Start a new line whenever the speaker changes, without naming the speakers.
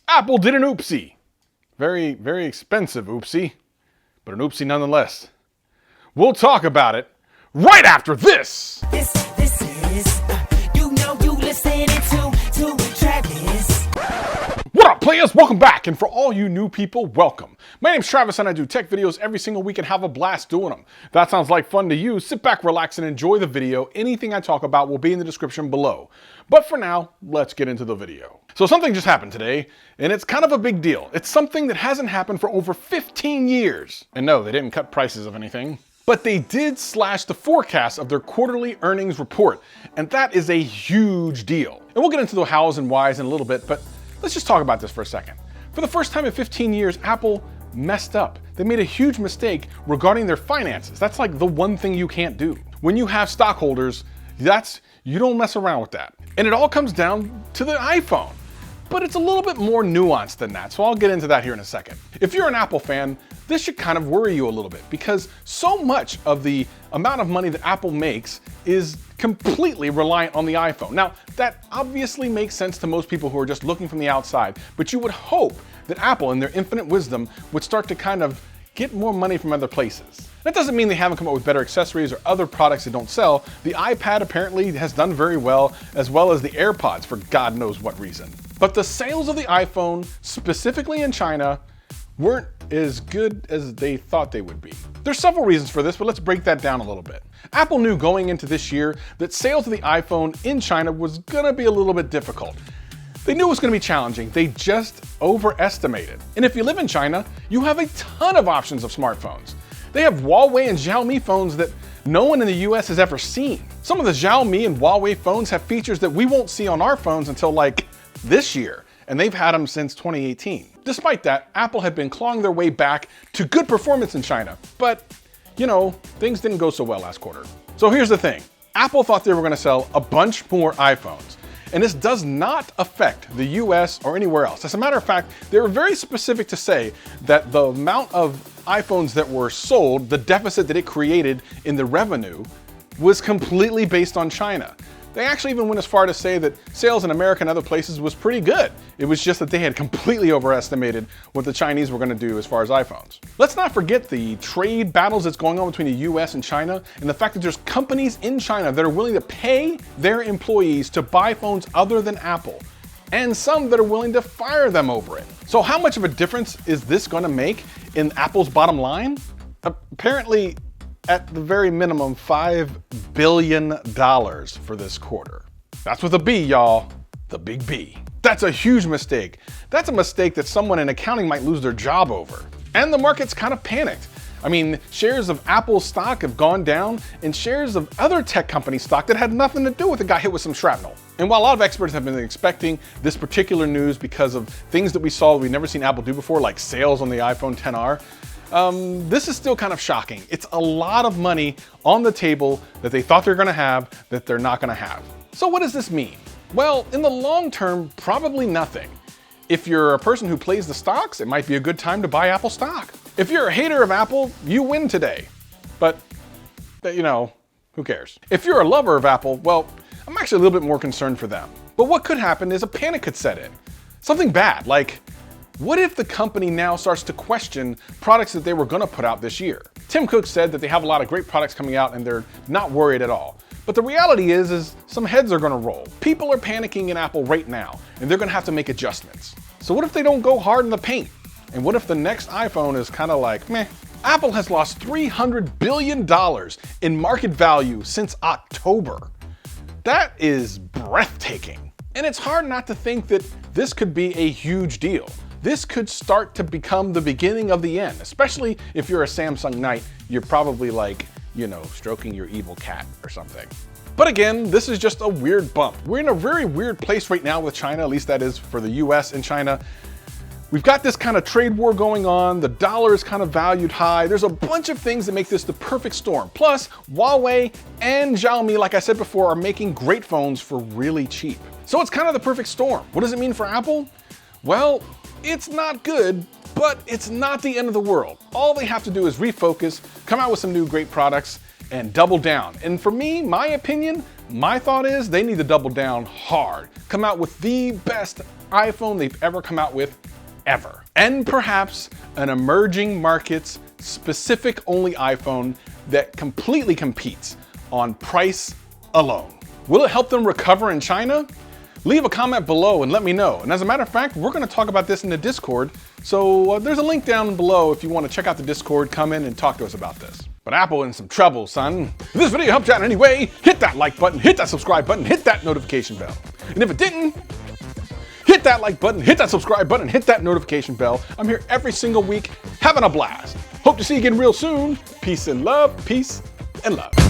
Apple did an oopsie. Very, very expensive oopsie, but an oopsie nonetheless. We'll talk about it right after this.
This is, you listening to Travis.
What up, players? Welcome back, and for all you new people, welcome. My name's Travis, and I do tech videos every single week and have a blast doing them. If that sounds like fun to you, sit back, relax, and enjoy the video. Anything I talk about will be in the description below. But for now, let's get into the video. So something just happened today, and it's kind of a big deal. It's something that hasn't happened for over 15 years. And no, they didn't cut prices of anything. But they did slash the forecast of their quarterly earnings report, and that is a huge deal. And we'll get into the hows and whys in a little bit, but let's just talk about this for a second. For the first time in 15 years, Apple messed up. They made a huge mistake regarding their finances. That's like the one thing you can't do. When you have stockholders, you don't mess around with that. And it all comes down to the iPhone. But it's a little bit more nuanced than that, so I'll get into that here in a second. If you're an Apple fan, this should kind of worry you a little bit because so much of the amount of money that Apple makes is completely reliant on the iPhone. Now, that obviously makes sense to most people who are just looking from the outside, but you would hope that Apple, in their infinite wisdom, would start to kind of get more money from other places. That doesn't mean they haven't come up with better accessories or other products that don't sell. The iPad apparently has done very well as the AirPods for God knows what reason. But the sales of the iPhone, specifically in China, weren't as good as they thought they would be. There's several reasons for this, but let's break that down a little bit. Apple knew going into this year that sales of the iPhone in China was gonna be a little bit difficult. They knew it was gonna be challenging, they just overestimated. And if you live in China, you have a ton of options of smartphones. They have Huawei and Xiaomi phones that no one in the US has ever seen. Some of the Xiaomi and Huawei phones have features that we won't see on our phones until like this year, and they've had them since 2018. Despite that, Apple had been clawing their way back to good performance in China, but you know, things didn't go so well last quarter. So here's the thing, Apple thought they were gonna sell a bunch more iPhones, and this does not affect the US or anywhere else. As a matter of fact, they were very specific to say that the amount of iPhones that were sold, the deficit that it created in the revenue, was completely based on China. They actually even went as far to say that sales in America and other places was pretty good. It was just that they had completely overestimated what the Chinese were gonna do as far as iPhones. Let's not forget the trade battles that's going on between the US and China, and the fact that there's companies in China that are willing to pay their employees to buy phones other than Apple, and some that are willing to fire them over it. So how much of a difference is this gonna make in Apple's bottom line? Apparently, at the very minimum, $5 billion for this quarter. That's with a B, y'all, the big B. That's a huge mistake. That's a mistake that someone in accounting might lose their job over. And the market's kind of panicked. I mean, shares of Apple stock have gone down, and shares of other tech company stock that had nothing to do with it got hit with some shrapnel. And while a lot of experts have been expecting this particular news because of things that we saw that we've never seen Apple do before, like sales on the iPhone XR, this is still kind of shocking. It's a lot of money on the table that they thought they're gonna have that they're not gonna have. So what does this mean? Well, in the long term, probably nothing. If you're a person who plays the stocks, it might be a good time to buy Apple stock. If you're a hater of Apple, you win today. But, you know, who cares? If you're a lover of Apple, well, I'm actually a little bit more concerned for them. But what could happen is a panic could set in. Something bad, like, what if the company now starts to question products that they were gonna put out this year? Tim Cook said that they have a lot of great products coming out and they're not worried at all. But the reality is some heads are gonna roll. People are panicking in Apple right now, and they're gonna have to make adjustments. So what if they don't go hard in the paint? And what if the next iPhone is kind of like, meh? Apple has lost $300 billion in market value since October. That is breathtaking. And it's hard not to think that this could be a huge deal. This could start to become the beginning of the end, especially if you're a Samsung Knight. You're probably like, you know, stroking your evil cat or something. But again, this is just a weird bump. We're in a very weird place right now with China, at least that is for the US and China. We've got this kind of trade war going on. The dollar is kind of valued high. There's a bunch of things that make this the perfect storm. Plus, Huawei and Xiaomi, like I said before, are making great phones for really cheap. So it's kind of the perfect storm. What does it mean for Apple? Well, it's not good, but it's not the end of the world. All they have to do is refocus, come out with some new great products, and double down. And for me, my opinion, my thought is they need to double down hard. Come out with the best iPhone they've ever come out with, ever. And perhaps an emerging markets specific only iPhone that completely competes on price alone. Will it help them recover in China? Leave a comment below and let me know. And as a matter of fact, we're gonna talk about this in the Discord. So there's a link down below if you wanna check out the Discord, come in and talk to us about this. But Apple in some trouble, son. If this video helped you out in any way, hit that like button, hit that subscribe button, hit that notification bell. And if it didn't, hit that like button, hit that subscribe button, hit that notification bell. I'm here every single week having a blast. Hope to see you again real soon. Peace and love, peace and love.